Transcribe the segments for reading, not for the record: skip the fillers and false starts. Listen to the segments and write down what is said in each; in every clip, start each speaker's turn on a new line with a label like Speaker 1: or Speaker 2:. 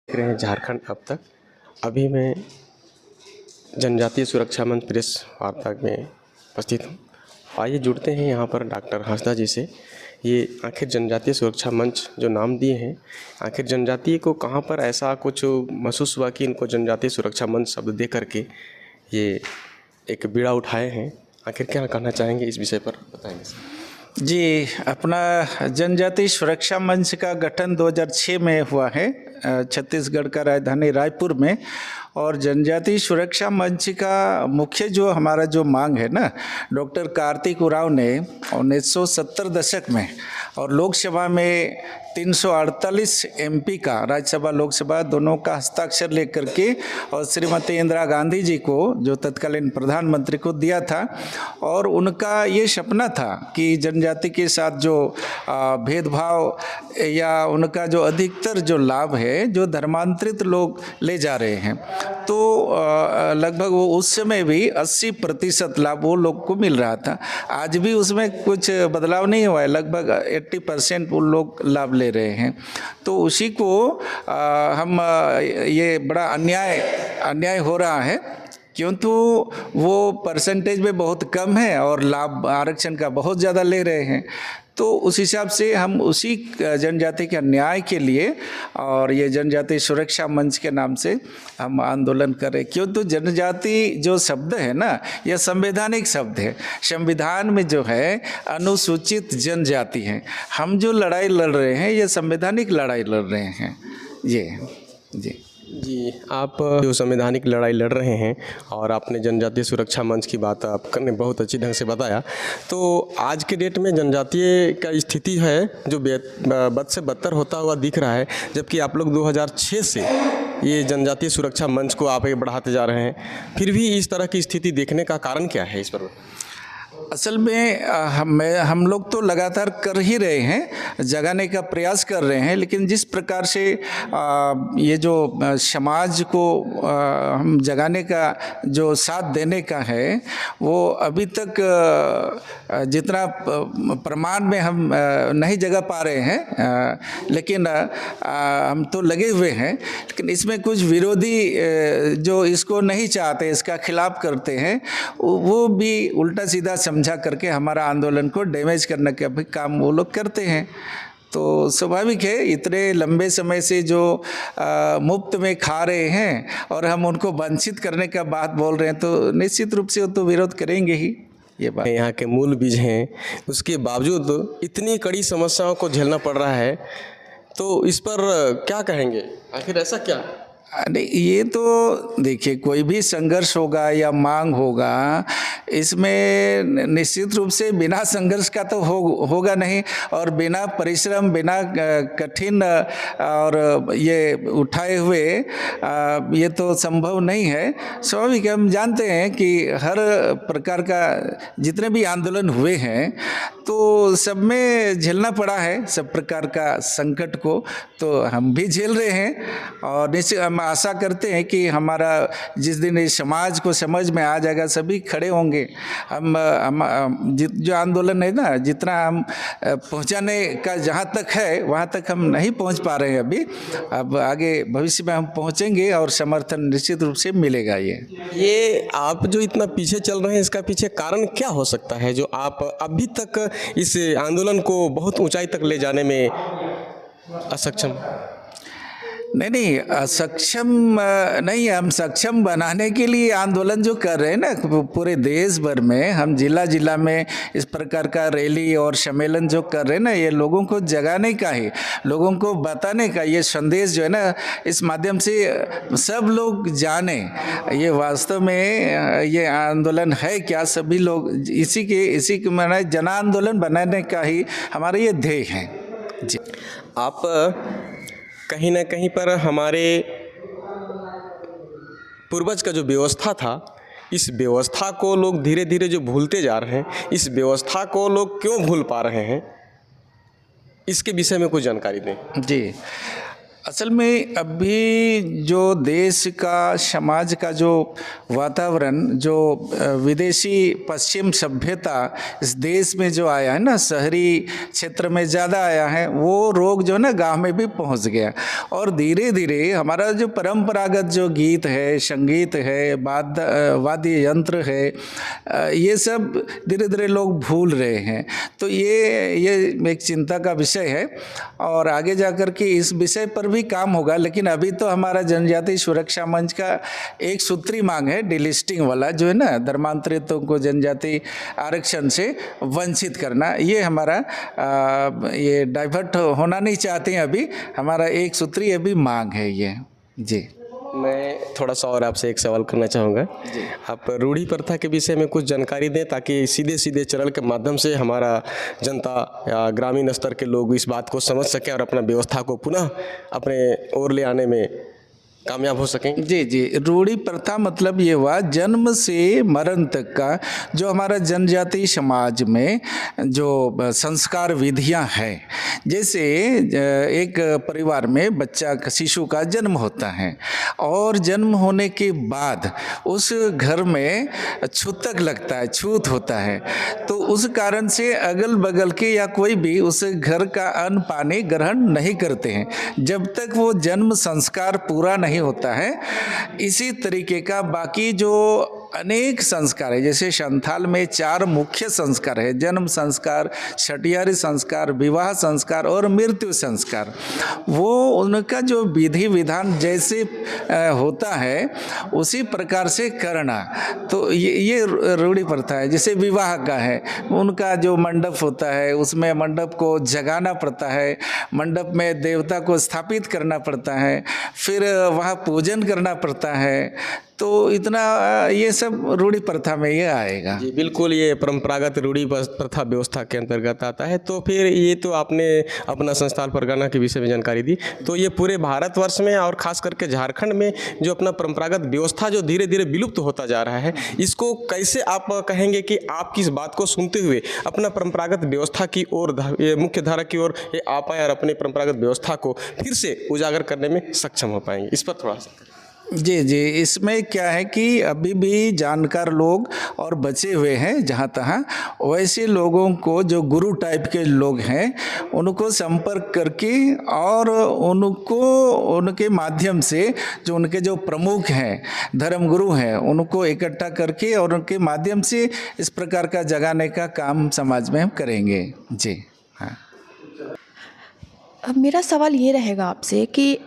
Speaker 1: देख रहे हैं झारखंड अब तक। अभी मैं जनजातीय सुरक्षा मंच प्रेस वार्ता में उपस्थित हूँ। आइए जुड़ते हैं यहाँ पर डॉक्टर हांसदा जी से। ये आखिर जनजातीय सुरक्षा मंच जो नाम दिए हैं, आखिर जनजातीय को कहाँ पर ऐसा कुछ महसूस हुआ कि इनको जनजातीय सुरक्षा मंच शब्द दे करके ये एक बीड़ा उठाए हैं? आखिर क्या कहना चाहेंगे इस विषय पर, बताएंगे सर?
Speaker 2: जी, अपना जनजातीय सुरक्षा मंच का गठन 2006 में हुआ है छत्तीसगढ़ का राजधानी रायपुर में। और जनजातीय सुरक्षा मंच का मुख्य जो हमारा जो मांग है ना, डॉक्टर कार्तिक उरांव ने 1970 दशक में और लोकसभा में 348 एमपी का, राज्यसभा लोकसभा दोनों का हस्ताक्षर लेकर के और श्रीमती इंदिरा गांधी जी को, जो तत्कालीन प्रधानमंत्री को दिया था। और उनका ये सपना था कि जनजाति के साथ जो भेदभाव या उनका जो अधिकतर जो लाभ है जो धर्मांतरित लोग ले जा रहे हैं, तो लगभग वो उस समय भी 80% लाभ वो लोग को मिल रहा था। आज भी उसमें कुछ बदलाव नहीं हुआ है, लगभग 80% वो लोग लाभ ले रहे हैं। तो उसी को हम ये बड़ा अन्याय हो रहा है, क्योंकि वो परसेंटेज में बहुत कम है और लाभ आरक्षण का बहुत ज़्यादा ले रहे हैं। तो उस हिसाब से हम उसी जनजाति के न्याय के लिए और ये जनजाति सुरक्षा मंच के नाम से हम आंदोलन करें। क्योंकि जनजाति जो शब्द है ना, यह संवैधानिक शब्द है। संविधान में जो है अनुसूचित जनजाति है। हम जो लड़ाई लड़ रहे हैं ये संवैधानिक लड़ाई लड़ रहे हैं।
Speaker 1: जी, आप जो संवैधानिक लड़ाई लड़ रहे हैं और आपने जनजातीय सुरक्षा मंच की बात आपने बहुत अच्छी ढंग से बताया। तो आज के डेट में जनजातीय का स्थिति है जो बद से बदतर होता हुआ दिख रहा है, जबकि आप लोग 2006 से ये जनजातीय सुरक्षा मंच को आगे बढ़ाते जा रहे हैं। फिर भी इस तरह की स्थिति देखने का कारण क्या है? इस पर
Speaker 2: असल में हम लोग तो लगातार कर ही रहे हैं, जगाने का प्रयास कर रहे हैं, लेकिन जिस प्रकार से ये जो समाज को हम जगाने का जो साथ देने का है वो अभी तक जितना प्रमाण में हम नहीं जगा पा रहे हैं, लेकिन हम तो लगे हुए हैं। लेकिन इसमें कुछ विरोधी जो इसको नहीं चाहते, इसका खिलाफ करते हैं, वो भी उल्टा सीधा समझा करके हमारा आंदोलन को डैमेज करने का भी काम वो लोग करते हैं। तो स्वाभाविक है, इतने लंबे समय से जो मुफ्त में खा रहे हैं और हम उनको वंचित करने का बात बोल रहे हैं, तो निश्चित रूप से वो तो विरोध करेंगे ही। ये बात
Speaker 1: यहाँ के मूल बीज हैं, उसके बावजूद इतनी कड़ी समस्याओं को झेलना पड़ रहा है, तो इस पर क्या कहेंगे? आखिर ऐसा क्या?
Speaker 2: नहीं, ये तो देखिए, कोई भी संघर्ष होगा या मांग होगा, इसमें निश्चित रूप से बिना संघर्ष का तो होगा नहीं, और बिना परिश्रम, बिना कठिन और ये उठाए हुए ये तो संभव नहीं है। स्वाभाविक हम जानते हैं कि हर प्रकार का जितने भी आंदोलन हुए हैं तो सब में झेलना पड़ा है, सब प्रकार का संकट को तो हम भी झेल रहे हैं। और निश्चित हम आशा करते हैं कि हमारा जिस दिन इस समाज को समझ में आ जाएगा, सभी खड़े होंगे। हम जो आंदोलन है ना, जितना हम पहुंचाने का जहां तक है वहां तक हम नहीं पहुंच पा रहे हैं अभी। अब आगे भविष्य में हम पहुंचेंगे और समर्थन निश्चित रूप से मिलेगा।
Speaker 1: ये आप जो इतना पीछे चल रहे हैं, इसका पीछे कारण क्या हो सकता है जो आप अभी तक इस आंदोलन को बहुत ऊंचाई तक ले जाने में असक्षम?
Speaker 2: नहीं, असक्षम नहीं, हम सक्षम बनाने के लिए आंदोलन जो कर रहे हैं ना, पूरे देश भर में हम जिला जिला में इस प्रकार का रैली और सम्मेलन जो कर रहे हैं ना, ये लोगों को जगाने का ही, लोगों को बताने का ये संदेश जो है ना, इस माध्यम से सब लोग जाने ये वास्तव में ये आंदोलन है क्या। सभी लोग इसी के माने जन आंदोलन बनाने का ही हमारा ये ध्येय है। जी,
Speaker 1: आप कहीं ना कहीं पर हमारे पूर्वज का जो व्यवस्था था, इस व्यवस्था को लोग धीरे धीरे जो भूलते जा रहे हैं, इस व्यवस्था को लोग क्यों भूल पा रहे हैं, इसके विषय में कुछ जानकारी दें।
Speaker 2: जी, असल में अभी जो देश का समाज का जो वातावरण जो विदेशी पश्चिम सभ्यता इस देश में जो आया है ना, शहरी क्षेत्र में ज़्यादा आया है, वो रोग जो है ना गांव में भी पहुंच गया। और धीरे धीरे हमारा जो परंपरागत जो गीत है, संगीत है, वाद्य यंत्र है, ये सब धीरे धीरे लोग भूल रहे हैं। तो ये एक चिंता का विषय है और आगे जाकर के इस विषय पर भी काम होगा। लेकिन अभी तो हमारा जनजातीय सुरक्षा मंच का एक सूत्री मांग है डिलिस्टिंग वाला, जो है ना धर्मांतरितों को जनजाति आरक्षण से वंचित करना। ये हमारा ये डाइवर्ट होना नहीं चाहते हैं। अभी हमारा एक सूत्री अभी मांग है ये। जी,
Speaker 1: मैं थोड़ा सा और आपसे एक सवाल करना चाहूँगा। आप रूढ़ी प्रथा के विषय में कुछ जानकारी दें ताकि सीधे सीधे चरण के माध्यम से हमारा जनता या ग्रामीण स्तर के लोग इस बात को समझ सकें और अपना व्यवस्था को पुनः अपने ओर ले आने में कामयाब हो सकें।
Speaker 2: जी जी, रूढ़ी प्रथा मतलब ये हुआ जन्म से मरण तक का जो हमारा जनजातीय समाज में जो संस्कार विधियां हैं। जैसे एक परिवार में बच्चा शिशु का जन्म होता है और जन्म होने के बाद उस घर में छूतक लगता है, छूत होता है, तो उस कारण से अगल बगल के या कोई भी उस घर का अन्न पानी ग्रहण नहीं करते हैं जब तक वो जन्म संस्कार पूरा नहीं होता है। इसी तरीके का बाकी जो अनेक संस्कार है, जैसे संथाल में 4 मुख्य संस्कार है, जन्म संस्कार, छठियारी संस्कार, विवाह संस्कार और मृत्यु संस्कार। वो उनका जो विधि विधान जैसे होता है उसी प्रकार से करना। तो ये रूढ़ी प्रथा है। जैसे विवाह का है, उनका जो मंडप होता है उसमें मंडप को जगाना पड़ता है, मंडप में देवता को स्थापित करना पड़ता है, फिर वहाँ पूजन करना पड़ता है। तो इतना ये सब रूढ़ी प्रथा में ये आएगा।
Speaker 1: जी बिल्कुल, ये परंपरागत रूढ़ी प्रथा व्यवस्था के अंतर्गत आता है। तो फिर ये तो आपने अपना संस्थान परगना के विषय में जानकारी दी, तो ये पूरे भारतवर्ष में और खास करके झारखंड में जो अपना परंपरागत व्यवस्था जो धीरे धीरे विलुप्त होता जा रहा है, इसको कैसे आप कहेंगे कि आप किस बात को सुनते हुए अपना परंपरागत व्यवस्था की ओर, मुख्य धारा की ओर आ पाए और अपनी परंपरागत व्यवस्था को फिर से उजागर करने में सक्षम हो पाएंगे? इस पर थोड़ा सा।
Speaker 2: जी जी, इसमें क्या है कि अभी भी जानकार लोग और बचे हुए हैं जहाँ तहाँ, वैसे लोगों को जो गुरु टाइप के लोग हैं उनको संपर्क करके और उनको उनके माध्यम से जो उनके जो प्रमुख हैं, धर्मगुरु हैं, उनको इकट्ठा करके और उनके माध्यम से इस प्रकार का जगाने का काम समाज में हम करेंगे। जी हाँ।
Speaker 3: अब मेरा सवाल ये रहेगा आपसे कि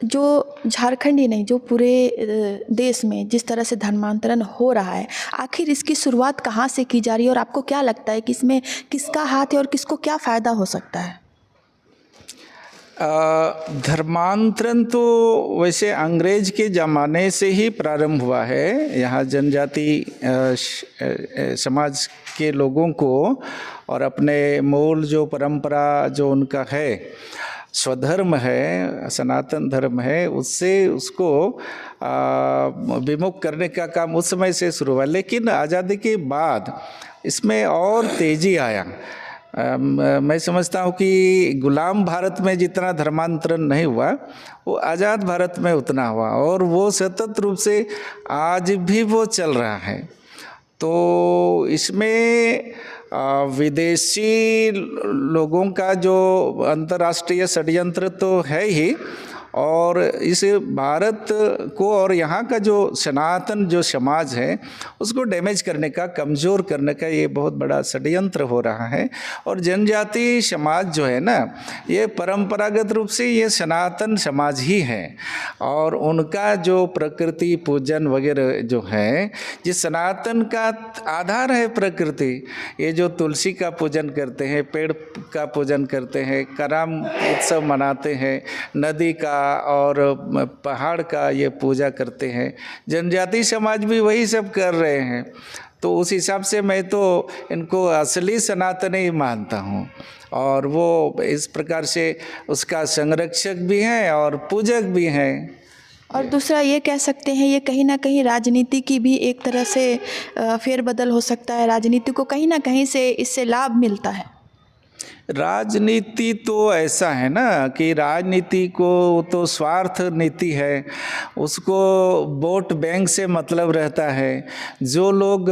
Speaker 3: जो झारखंड ही नहीं, जो पूरे देश में जिस तरह से धर्मांतरण हो रहा है, आखिर इसकी शुरुआत कहाँ से की जा रही है और आपको क्या लगता है कि इसमें किसका हाथ है और किसको क्या फ़ायदा हो सकता है?
Speaker 2: धर्मांतरण तो वैसे अंग्रेज के ज़माने से ही प्रारंभ हुआ है। यहाँ जनजाति समाज के लोगों को और अपने मूल जो परंपरा जो उनका है, स्वधर्म है, सनातन धर्म है, उससे उसको विमुख करने का काम उस समय से शुरू हुआ। लेकिन आज़ादी के बाद इसमें और तेज़ी आया। मैं समझता हूँ कि गुलाम भारत में जितना धर्मांतरण नहीं हुआ, वो आज़ाद भारत में उतना हुआ और वो सतत रूप से आज भी वो चल रहा है। तो इसमें विदेशी लोगों का जो अंतर्राष्ट्रीय षड्यंत्र तो है ही, और इस भारत को और यहाँ का जो सनातन जो समाज है उसको डैमेज करने का, कमज़ोर करने का ये बहुत बड़ा षड्यंत्र हो रहा है। और जनजाति समाज जो है ना, ये परंपरागत रूप से ये सनातन समाज ही है और उनका जो प्रकृति पूजन वगैरह जो है, जिस सनातन का आधार है प्रकृति, ये जो तुलसी का पूजन करते हैं, पेड़ का पूजन करते हैं, करम उत्सव मनाते हैं, नदी का और पहाड़ का ये पूजा करते हैं, जनजाति समाज भी वही सब कर रहे हैं। तो उस हिसाब से मैं तो इनको असली सनातनी मानता हूँ और वो इस प्रकार से उसका संरक्षक भी हैं और पूजक भी हैं।
Speaker 3: और दूसरा ये कह सकते हैं, ये कहीं ना कहीं राजनीति की भी एक तरह से फेरबदल हो सकता है, राजनीति को कहीं ना कहीं से इससे लाभ मिलता है।
Speaker 2: राजनीति तो ऐसा है ना कि राजनीति को तो स्वार्थ नीति है, उसको वोट बैंक से मतलब रहता है। जो लोग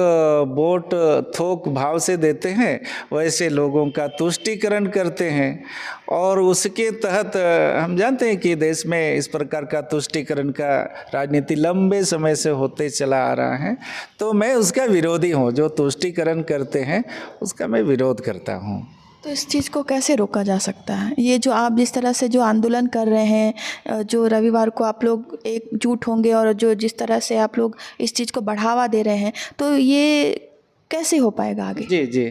Speaker 2: वोट थोक भाव से देते हैं वैसे लोगों का तुष्टीकरण करते हैं, और उसके तहत हम जानते हैं कि देश में इस प्रकार का तुष्टीकरण का राजनीति लंबे समय से होते चला आ रहा है। तो मैं उसका विरोधी हूँ, जो तुष्टीकरण करते हैं उसका मैं विरोध करता हूँ।
Speaker 3: तो इस चीज़ को कैसे रोका जा सकता है? ये जो आप जिस तरह से जो आंदोलन कर रहे हैं, जो रविवार को आप लोग एकजुट होंगे और जो जिस तरह से आप लोग इस चीज़ को बढ़ावा दे रहे हैं, तो ये कैसे हो पाएगा आगे?
Speaker 2: जी जी,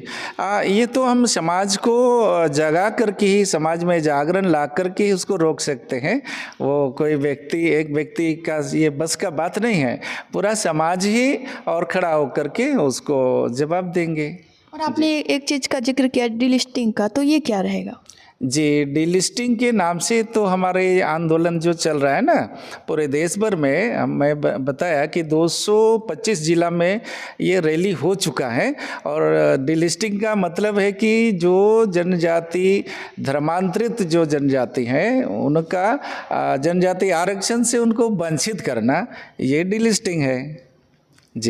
Speaker 2: ये तो हम समाज को जगा करके ही, समाज में जागरण ला करके ही उसको रोक सकते हैं। वो कोई व्यक्ति, एक व्यक्ति का ये बस का बात नहीं है, पूरा समाज ही और खड़ा होकर के उसको जवाब देंगे।
Speaker 3: और आपने एक चीज़ का जिक्र किया डीलिस्टिंग का, तो ये क्या रहेगा?
Speaker 2: जी, डीलिस्टिंग के नाम से तो हमारे आंदोलन जो चल रहा है ना पूरे देश भर में, मैं बताया कि 225 जिला में ये रैली हो चुका है। और डीलिस्टिंग का मतलब है कि जो जनजाति, धर्मांतरित जो जनजाति हैं उनका जनजाति आरक्षण से उनको वंचित करना, ये डीलिस्टिंग है।